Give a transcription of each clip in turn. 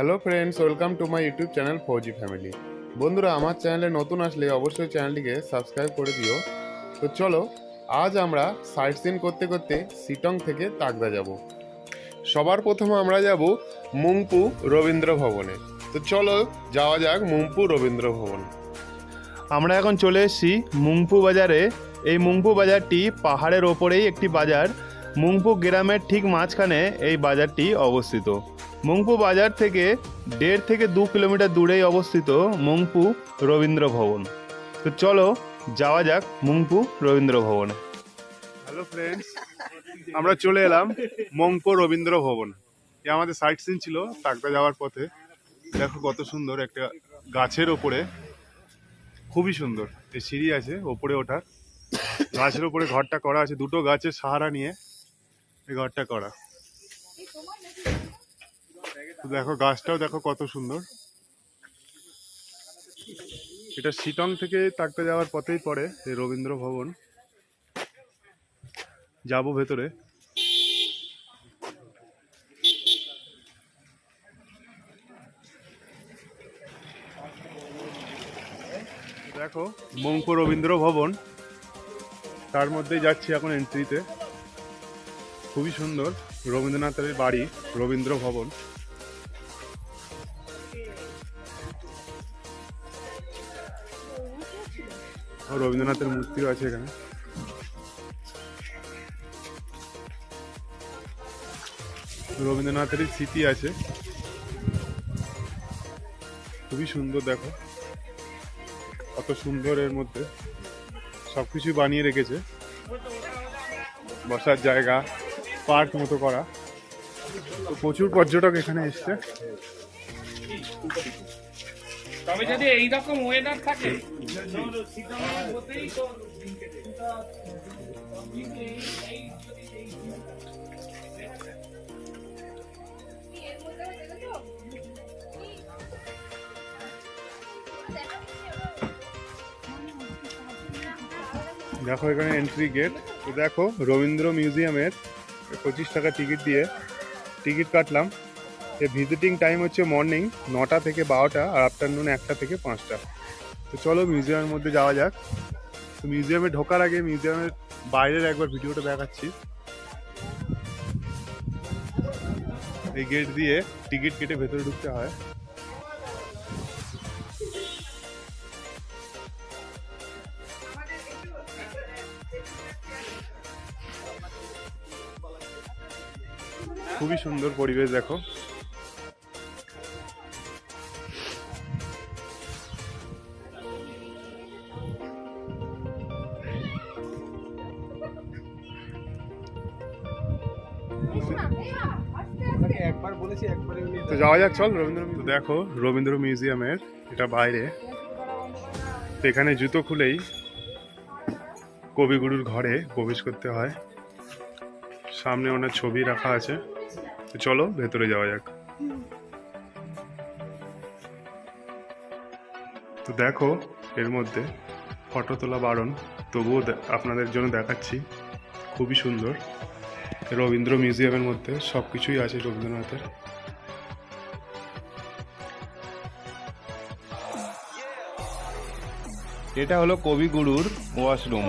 Hello friends, welcome to my YouTube channel Fauji family. বন্ধুরা, আমার চ্যানেলে নতুন আসলে অবশ্যই চ্যানেলটিকে সাবস্ক্রাইব করে দিও। তো চলো, আজ আমরা সাইট সিন করতে করতে সিটং থেকে তাকদা যাব। সবার প্রথমে আমরা যাব মুংপু রবীন্দ্র ভবনে। তো চলো যাওয়া যাক মুংপু রবীন্দ্র ভবন। আমরা এখন চলে এসেছি মুংপু বাজারে। এই মুংপু বাজারটি পাহাড়ের ওপরেই একটি বাজার। মুংপু গ্রামের ঠিক মাঝখানে এই বাজারটি অবস্থিত। মুংপু বাজার থেকে 1.5 থেকে 2 কিলোমিটার দূরেই অবস্থিত মুংপু রবীন্দ্র ভবন। তো চলো যাওয়া যাক মুংপু রবীন্দ্র ভবনে। হ্যালো ফ্রেন্ডস, আমরা চলে এলাম মুংপু রবীন্দ্র ভবন। এ আমাদের সাইট সিন ছিল তাকদা যাওয়ার পথে। দেখো কত সুন্দর, একটা গাছের ওপরে, খুবই সুন্দর। এই সিঁড়ি আছে ওপরে ওঠার, গাছের ওপরে ঘরটা করা আছে, দুটো গাছের সাহারা নিয়ে এই ঘরটা করা। তো দেখো গাছটাও দেখো কত সুন্দর। এটা শিটং থেকে তাকদা যাওয়ার পথেই পড়ে এই রবীন্দ্র ভবন। যাবো ভেতরে। দেখো মুংপু রবীন্দ্র ভবন, তার মধ্যেই যাচ্ছি এখন এন্ট্রিতে। খুবই সুন্দর রবীন্দ্রনাথের বাড়ি রবীন্দ্র ভবন। রবীন্দ্রনাথের মূর্তিও আছে এখানে। রবীন্দ্রনাথেরই স্মৃতি আছে, খুবই সুন্দর। দেখো কত সুন্দর, এর মধ্যে সবকিছু বানিয়ে রেখেছে। বসার জায়গা, পার্ক মতো করা। তো প্রচুর পর্যটক এখানে এসছে। তবে যদি এইরকম ওয়েদার থাকে দেখো এখানে এন্ট্রি গেট। তো দেখো রবীন্দ্র মিউজিয়ামের 25 টাকা টিকিট দিয়ে টিকিট কাটলাম। এর ভিজিটিং টাইম হচ্ছে মর্নিং 9টা থেকে 12টা আর আফটারনুন 1টা থেকে 5টা। তো চলো মিউজিয়ামের মধ্যে যাওয়া যাক। তো মিউজিয়ামে ঢোকার আগে মিউজিয়ামের বাইরের একবার ভিডিওটা দেখাচ্ছি। এই গেট দিয়ে টিকিট কেটে ভেতরে ঢুকতে হয়। খুবই সুন্দর পরিবেশ দেখো। তো যাওয়া যাক, চল রবীন্দ্র। তো দেখো রবীন্দ্র মিউজিয়ামের এটা বাইরে। তো এখানে জুতো খুলেই কবিগুরুর ঘরে প্রবেশ করতে হয়। সামনে ওনার ছবি রাখা আছে। তো চলো ভেতরে যাওয়া যাক। তো দেখো এর মধ্যে ফটো তোলা বারণ, তবুও আপনাদের জন্য দেখাচ্ছি। খুবই সুন্দর। রবীন্দ্র মিউজিয়ামের মধ্যে সব কিছুই আছে রবীন্দ্রনাথের। এটা হলো কবিগুরুর ওয়াশরুম।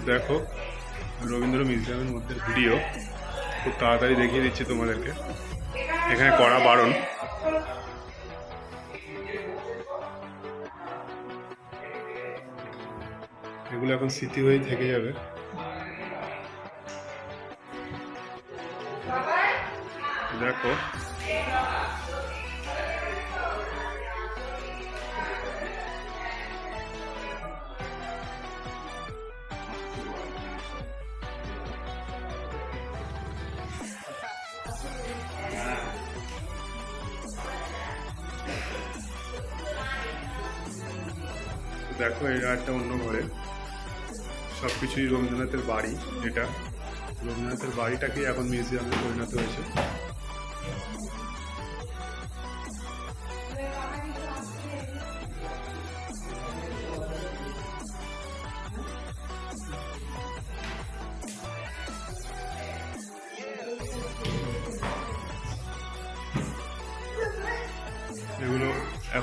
দেখো রবীন্দ্র মিউজিয়ামের মধ্যে ভিডিও খুব তাড়াতাড়ি দেখিয়ে দিচ্ছি তোমাদেরকে। এখানে করা বারণ। এগুলো এখন স্মৃতি হয়েই থেকে যাবে। দেখো দেখো এটা একটা অন্য ঘরে, সবকিছুই রবীন্দ্রনাথের বাড়ি। এটা রবীন্দ্রনাথের বাড়িটাকেই এখন মিউজিয়ামে পরিণত হয়েছে।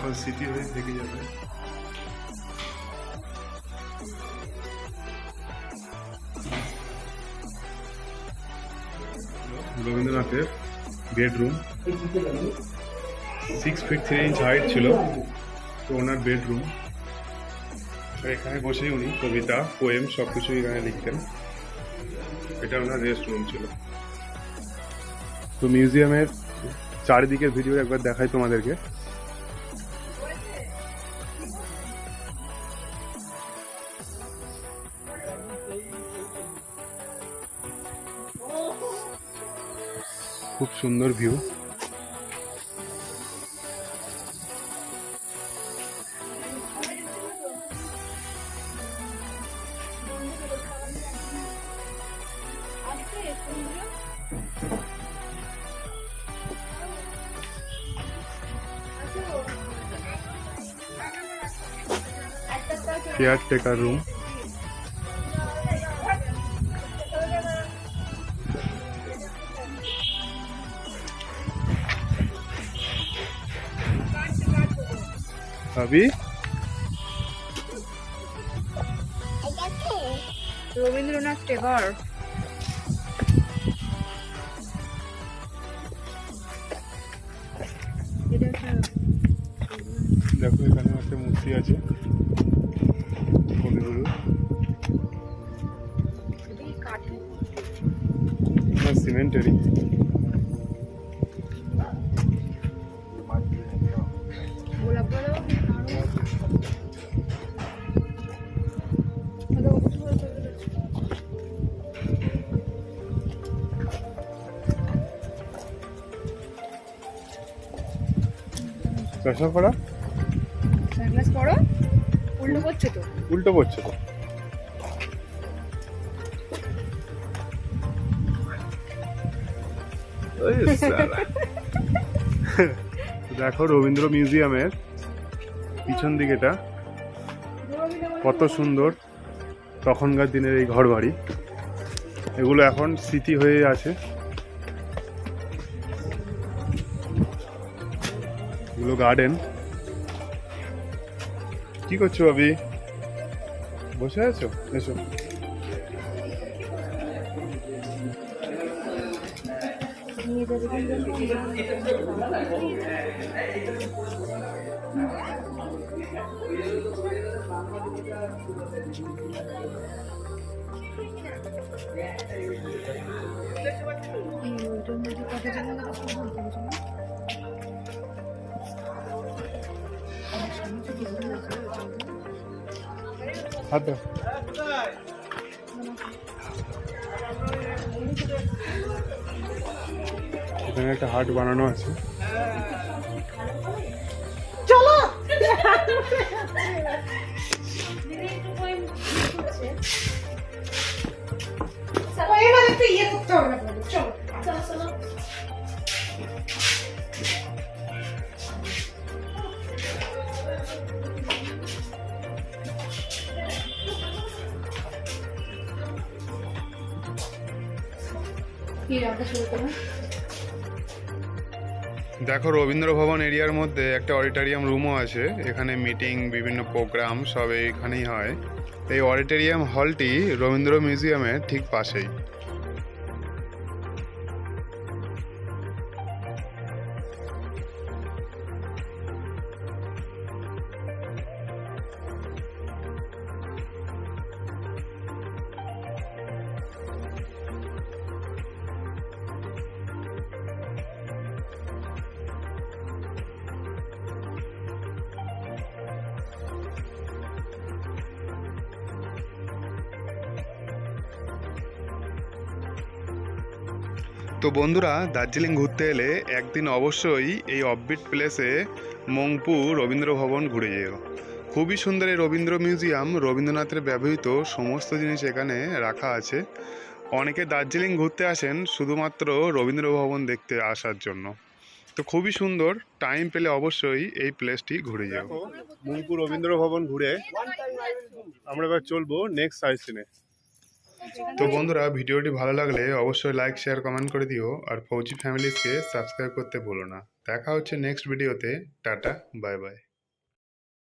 এখন স্মৃতি হয়ে থেকে যাবে। রবীন্দ্রনাথের বেডরুম 6 ফিট 3 ইঞ্চ হাইট ছিল, তো ওনার বেডরুম। এখানে বসেই উনি কবিতা পোয়েম সবকিছু এখানে লিখতেন। এটা ওনার রেস্ট রুম ছিল। তো মিউজিয়ামের চারিদিকের ভিডিও একবার দেখাই তোমাদেরকে। খুব সুন্দর ভিউ। Caretaker room. ভাবি রবীন্দ্রনাথ টেগর। দেখো এখানে একটা মূর্তি আছে কবিগুরু। সিমেন্টারি। চশমা পড়া, সানগ্লাস পরো, উল্টো করছে তো। উল্টো পড়ছে তো। দেখো রবীন্দ্র মিউজিয়ামের পিছন দিকেটা কত সুন্দর। তখনকার দিনের এই ঘর বাড়ি এগুলো এখন স্মৃতি হয়ে আছে। এগুলো গার্ডেন। কি করছো ভাবি? বসে আছো? এসো। হাত দাও। এখানে একটা হাট বানানো আছে। দেখো রবীন্দ্র ভবন এরিয়ার মধ্যে একটা অডিটোরিয়াম রুমও আছে। এখানে মিটিং, বিভিন্ন প্রোগ্রাম সব এখানেই হয়। এই অডিটোরিয়াম হলটি রবীন্দ্র মিউজিয়ামের ঠিক পাশেই। তো বন্ধুরা, দার্জিলিং ঘুরতে এলে একদিন অবশ্যই এই অফবিট প্লেসে মংপু রবীন্দ্র ভবন ঘুরে যেও। খুবই সুন্দর এই রবীন্দ্র মিউজিয়াম। রবীন্দ্রনাথের ব্যবহৃত সমস্ত জিনিস এখানে রাখা আছে। অনেকে দার্জিলিং ঘুরতে আসেন শুধুমাত্র রবীন্দ্র ভবন দেখতে আসার জন্য। তো খুবই সুন্দর, টাইম পেলে অবশ্যই এই প্লেসটি ঘুরে যাও। মংপু রবীন্দ্র ভবন ঘুরে আমরা এবার চলবো নেক্সট সাইট সিনে। তো বন্ধুরা, ভিডিওটি ভালো লাগলে অবশ্যই লাইক, শেয়ার, কমেন্ট করে দিও। আর ফৌজি ফ্যামিলিজকে সাবস্ক্রাইব করতে ভুলো না। দেখা হচ্ছে নেক্সট ভিডিওতে। Tata, bye bye.